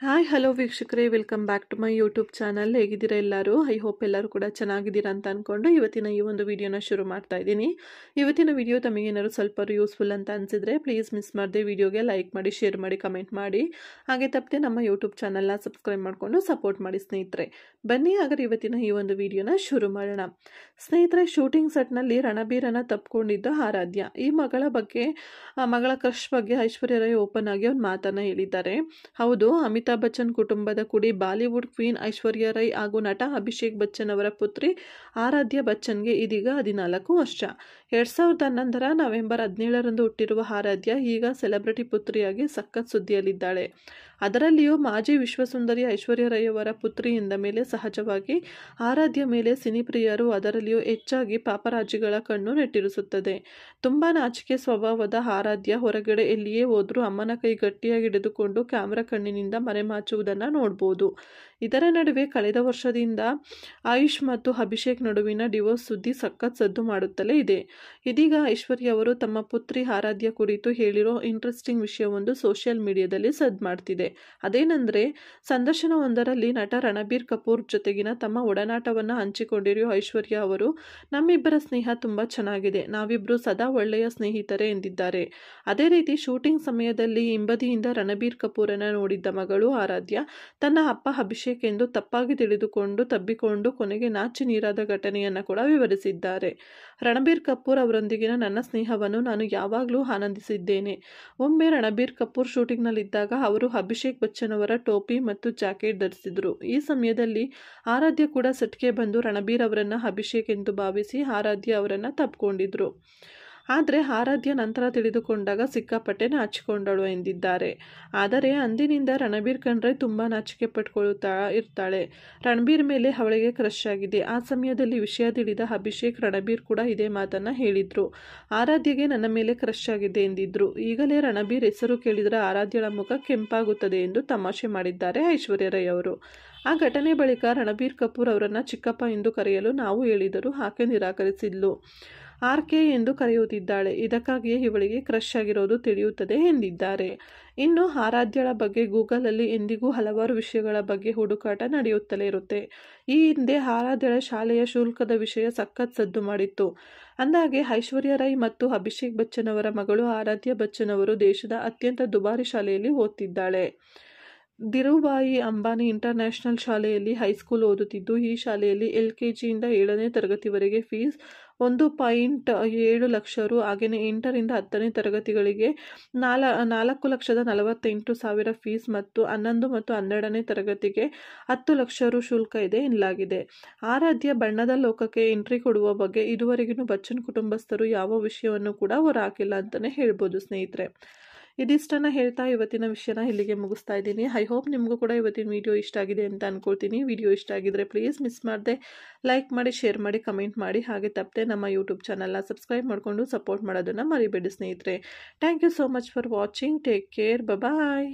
Hi hello ವೀಕ್ಷಕರೇ, welcome back to my YouTube channel. ಹೇಗಿದ್ದೀರಾ ಎಲ್ಲರೂ? ಐ ಹೋಪ್ ಎಲ್ಲರೂ ಕೂಡ ಚೆನ್ನಾಗಿದ್ದೀರಾ ಅಂತ ಅಂದ್ಕೊಂಡು ಇವತ್ತಿನ ಈ ಒಂದು ವಿಡಿಯೋನ ಶುರು ಮಾಡ್ತಾ ಇದ್ದೀನಿ. ಇವತ್ತಿನ ವಿಡಿಯೋ ತಮಗೇನಾದ್ರು ಸ್ವಲ್ಪ ಯೂಸ್ಫುಲ್ ಅಂತ ಅನಿಸಿದ್ರೆ ಪ್ಲೀಸ್ ಮಿಸ್ ಮಾಡದೆ ವಿಡಿಯೋಗೆ ಲೈಕ್ ಮಾಡಿ, ಶೇರ್ ಮಾಡಿ, ಕಮೆಂಟ್ ಮಾಡಿ. ಹಾಗೆ ತಪ್ಪದೆ ನಮ್ಮ ಯೂಟ್ಯೂಬ್ ಚಾನಲ್ನ ಸಬ್ಸ್ಕ್ರೈಬ್ ಮಾಡಿಕೊಂಡು ಸಪೋರ್ಟ್ ಮಾಡಿ ಸ್ನೇಹಿತರೆ. ಬನ್ನಿ ಹಾಗಾದ್ರೆ ಇವತ್ತಿನ ಈ ಒಂದು ವಿಡಿಯೋನ ಶುರು ಮಾಡೋಣ. ಸ್ನೇಹಿತರೆ, ಶೂಟಿಂಗ್ ಸೆಟ್ನಲ್ಲಿ ರಣಬೀರನ ತಪ್ಪಿಕೊಂಡಿದ್ದ ಆರಾಧ್ಯ. ಈ ಮಗಳ ಕ್ರಶ್ ಬಗ್ಗೆ ಐಶ್ವರ್ಯ ರೈ ಓಪನ್ ಆಗಿ ಒಂದು ಮಾತನ್ನ ಹೇಳಿದ್ದಾರೆ. ಹೌದು, ಅಮಿತಾಬ್ ಬಚ್ಚನ್ ಕುಟುಂಬದ ಕುಡಿ ಬಾಲಿವುಡ್ ಕ್ವೀನ್ ಐಶ್ವರ್ಯ ರೈ ಹಾಗೂ ನಟ ಅಭಿಷೇಕ್ ಬಚ್ಚನ್ ಅವರ ಪುತ್ರಿ ಆರಾಧ್ಯ ಬಚ್ಚನ್ಗೆ ಇದೀಗ 14 ವರ್ಷ. 2011 ನವೆಂಬರ್ 17ರಂದು ಹುಟ್ಟಿರುವ ಆರಾಧ್ಯ ಈಗ ಸೆಲೆಬ್ರಿಟಿ ಪುತ್ರಿಯಾಗಿ ಸಖತ್ ಸುದ್ದಿಯಲ್ಲಿದ್ದಾಳೆ. ಅದರಲ್ಲಿಯೂ ಮಾಜಿ ವಿಶ್ವಸುಂದರಿ ಐಶ್ವರ್ಯ ರೈ ಅವರ ಪುತ್ರಿ ಎಂದ ಮೇಲೆ ಸಹಜವಾಗಿ ಆರಾಧ್ಯ ಮೇಲೆ ಸಿನಿಪ್ರಿಯರು, ಅದರಲ್ಲಿಯೂ ಹೆಚ್ಚಾಗಿ ಪಾಪರಾಜಿಗಳ ಕಣ್ಣು ನೆಟ್ಟಿರಿಸುತ್ತದೆ. ತುಂಬಾ ನಾಚಿಕೆ ಸ್ವಭಾವದ ಆರಾಧ್ಯ ಹೊರಗಡೆ ಎಲ್ಲಿಯೇ ಹೋದ್ರೂ ಅಮ್ಮನ ಕೈ ಗಟ್ಟಿಯಾಗಿ ಹಿಡಿದುಕೊಂಡು ಕ್ಯಾಮ್ರಾ ಕಣ್ಣಿನಿಂದ ಮರೆಮಾಚುವುದನ್ನು ನೋಡ್ಬೋದು. ಇದರ ನಡುವೆ ಕಳೆದ ವರ್ಷದಿಂದ ಆಯುಷ್ ಮತ್ತು ಅಭಿಷೇಕ್ ನಡುವಿನ ಡಿವೋರ್ಸ್ ಸುದ್ದಿ ಸಖತ್ ಸದ್ದು ಮಾಡುತ್ತಲೇ ಇದೆ. ಇದೀಗ ಐಶ್ವರ್ಯ ಅವರು ತಮ್ಮ ಪುತ್ರಿ ಆರಾಧ್ಯ ಕುರಿತು ಹೇಳಿರೋ ಇಂಟ್ರೆಸ್ಟಿಂಗ್ ವಿಷಯವೊಂದು ಸೋಷಿಯಲ್ ಮೀಡಿಯಾದಲ್ಲಿ ಸದ್ದು ಮಾಡ್ತಿದೆ. ಅದೇನೆಂದರೆ, ಸಂದರ್ಶನವೊಂದರಲ್ಲಿ ನಟ ರಣಬೀರ್ ಕಪೂರ್ ಜೊತೆಗಿನ ತಮ್ಮ ಒಡನಾಟವನ್ನು ಹಂಚಿಕೊಂಡಿರೋ ಐಶ್ವರ್ಯ ಅವರು, ನಮ್ಮಿಬ್ಬರ ಸ್ನೇಹ ತುಂಬ ಚೆನ್ನಾಗಿದೆ, ನಾವಿಬ್ಬರು ಸದಾ ಒಳ್ಳೆಯ ಸ್ನೇಹಿತರೆ ಎಂದಿದ್ದಾರೆ. ಅದೇ ರೀತಿ ಶೂಟಿಂಗ್ ಸಮಯದಲ್ಲಿ ಹಿಂಬದಿಯಿಂದ ರಣಬೀರ್ ಕಪೂರನ ನೋಡಿದ್ದ ಮಗಳು ಆರಾಧ್ಯ ತನ್ನ ಅಪ್ಪ ಅಭಿಷೇಕ್ ಎಂದು ತಪ್ಪಾಗಿ ತಿಳಿದುಕೊಂಡು ತಬ್ಬಿಕೊಂಡು ಕೊನೆಗೆ ನಾಚಿ ನೀರಾದ ಘಟನೆಯನ್ನು ಕೂಡ ವಿವರಿಸಿದ್ದಾರೆ. ರಣಬೀರ್ ಕಪೂರ್ ಅವರೊಂದಿಗಿನ ನನ್ನ ಸ್ನೇಹವನ್ನು ನಾನು ಯಾವಾಗಲೂ ಆನಂದಿಸಿದ್ದೇನೆ. ಒಮ್ಮೆ ರಣಬೀರ್ ಕಪೂರ್ ಶೂಟಿಂಗ್ನಲ್ಲಿದ್ದಾಗ ಅವರು ಅಭಿಷೇಕ್ ಬಚ್ಚನ್ ಅವರ ಟೋಪಿ ಮತ್ತು ಜಾಕೆಟ್ ಧರಿಸಿದ್ರು. ಈ ಸಮಯದಲ್ಲಿ ಆರಾಧ್ಯ ಕೂಡ ಸೆಟ್ಗೆ ಬಂದು ರಣಬೀರ್ ಅವರನ್ನ ಅಭಿಷೇಕ್ ಎಂದು ಭಾವಿಸಿ ಆರಾಧ್ಯ ಅವರನ್ನ ತಪ್ಪಿಕೊಂಡಿದ್ರು. ಆದರೆ ಆರಾಧ್ಯ ನಂತರ ತಿಳಿದುಕೊಂಡಾಗ ಸಿಕ್ಕಾಪಟ್ಟೆ ನಾಚಿಕೊಂಡಳು ಎಂದಿದ್ದಾರೆ. ಆದರೆ ಅಂದಿನಿಂದ ರಣಬೀರ್ ಕಂಡ್ರೆ ತುಂಬ ನಾಚಿಕೆ ಪಟ್ಕೊಳ್ತಾ ಇರ್ತಾಳೆ. ರಣಬೀರ್ ಮೇಲೆ ಅವಳಿಗೆ ಕ್ರಶ್ ಆಗಿದೆ. ಆ ಸಮಯದಲ್ಲಿ ವಿಷಯ ತಿಳಿದ ಅಭಿಷೇಕ್, ರಣಬೀರ್ ಕೂಡ ಇದೇ ಮಾತನ್ನ ಹೇಳಿದ್ರು. ಆರಾಧ್ಯಗೆ ನನ್ನ ಮೇಲೆ ಕ್ರಶ್ ಆಗಿದೆ ಎಂದಿದ್ರು. ಈಗಲೇ ರಣಬೀರ್ ಹೆಸರು ಕೇಳಿದರೆ ಆರಾಧ್ಯಳ ಮುಖ ಕೆಂಪಾಗುತ್ತದೆ ಎಂದು ತಮಾಷೆ ಮಾಡಿದ್ದಾರೆ ಐಶ್ವರ್ಯ ರೈ ಅವರು. ಆ ಘಟನೆ ಬಳಿಕ ರಣಬೀರ್ ಕಪೂರ್ ಅವರನ್ನ ಚಿಕ್ಕಪ್ಪ ಎಂದು ಕರೆಯಲು ನಾವು ಹೇಳಿದರೂ ಆಕೆ ನಿರಾಕರಿಸಿದ್ಲು. RK ಎಂದು ಕರೆಯುತ್ತಿದ್ದಾಳೆ. ಇದಕ್ಕಾಗಿಯೇ ಇವಳಿಗೆ ಕ್ರಶ್ ಆಗಿರೋದು ತಿಳಿಯುತ್ತದೆ ಎಂದಿದ್ದಾರೆ. ಇನ್ನು ಆರಾಧ್ಯಳ ಬಗ್ಗೆ ಗೂಗಲಲ್ಲಿ ಎಂದಿಗೂ ಹಲವಾರು ವಿಷಯಗಳ ಬಗ್ಗೆ ಹುಡುಕಾಟ ನಡೆಯುತ್ತಲೇ ಇರುತ್ತೆ. ಈ ಹಿಂದೆ ಆರಾಧ್ಯಳ ಶಾಲೆಯ ಶುಲ್ಕದ ವಿಷಯ ಸಖತ್ ಸದ್ದು ಮಾಡಿತ್ತು. ಅಂದಾಗೆ ಐಶ್ವರ್ಯ ರೈ ಮತ್ತು ಅಭಿಷೇಕ್ ಬಚ್ಚನ್ ಅವರ ಮಗಳು ಆರಾಧ್ಯ ಬಚ್ಚನ್ ಅವರು ದೇಶದ ಅತ್ಯಂತ ದುಬಾರಿ ಶಾಲೆಯಲ್ಲಿ ಓದ್ತಿದ್ದಾಳೆ. ಧಿರುಭಾಯಿ ಅಂಬಾನಿ ಇಂಟರ್ನ್ಯಾಷನಲ್ ಶಾಲೆಯಲ್ಲಿ ಹೈಸ್ಕೂಲ್ ಓದುತ್ತಿದ್ದು, ಈ ಶಾಲೆಯಲ್ಲಿ LKGಯಿಂದ 7ನೇ ತರಗತಿವರೆಗೆ ಫೀಸ್ 1.7 ಲಕ್ಷ ರು. ಹಾಗೆಯೇ 8ರಿಂದ 10ನೇ ತರಗತಿಗಳಿಗೆ 4,48,000 ಫೀಸ್ ಮತ್ತು 11 ಮತ್ತು 12ನೇ ತರಗತಿಗೆ 10 ಲಕ್ಷ ರು ಶುಲ್ಕ ಇದೆ ಎನ್ನಲಾಗಿದೆ. ಆರಾಧ್ಯ ಬಣ್ಣದ ಲೋಕಕ್ಕೆ ಎಂಟ್ರಿ ಕೊಡುವ ಬಗ್ಗೆ ಇದುವರೆಗೂ ಬಚ್ಚನ್ ಕುಟುಂಬಸ್ಥರು ಯಾವ ವಿಷಯವನ್ನು ಕೂಡ ಹೊರಹಾಕಿಲ್ಲ ಅಂತಲೇ ಹೇಳ್ಬೋದು ಸ್ನೇಹಿತರೆ. ಇದಿಷ್ಟನ್ನು ಹೇಳ್ತಾ ಇವತ್ತಿನ ವಿಷಯನ ಇಲ್ಲಿಗೆ ಮುಗಿಸ್ತಾ ಇದ್ದೀನಿ. ಐ ಹೋಪ್ ನಿಮಗೂ ಕೂಡ ಇವತ್ತಿನ ವಿಡಿಯೋ ಇಷ್ಟ ಆಗಿದೆ ಅಂತ ಅನ್ಕೊಳ್ತೀನಿ. ವಿಡಿಯೋ ಇಷ್ಟ ಆಗಿದ್ರೆ ಪ್ಲೀಸ್ ಮಿಸ್ ಮಾಡದೆ ಲೈಕ್ ಮಾಡಿ, ಶೇರ್ ಮಾಡಿ, ಕಮೆಂಟ್ ಮಾಡಿ. ಹಾಗೆ ತಪ್ಪದೆ ನಮ್ಮ ಯೂಟ್ಯೂಬ್ ಚಾನಲ್ನ ಸಬ್ಸ್ಕ್ರೈಬ್ ಮಾಡಿಕೊಂಡು ಸಪೋರ್ಟ್ ಮಾಡೋದನ್ನು ಮರಿಬೇಡಿ ಸ್ನೇಹಿತರೆ. Thank you so much for watching. Take care. Bye.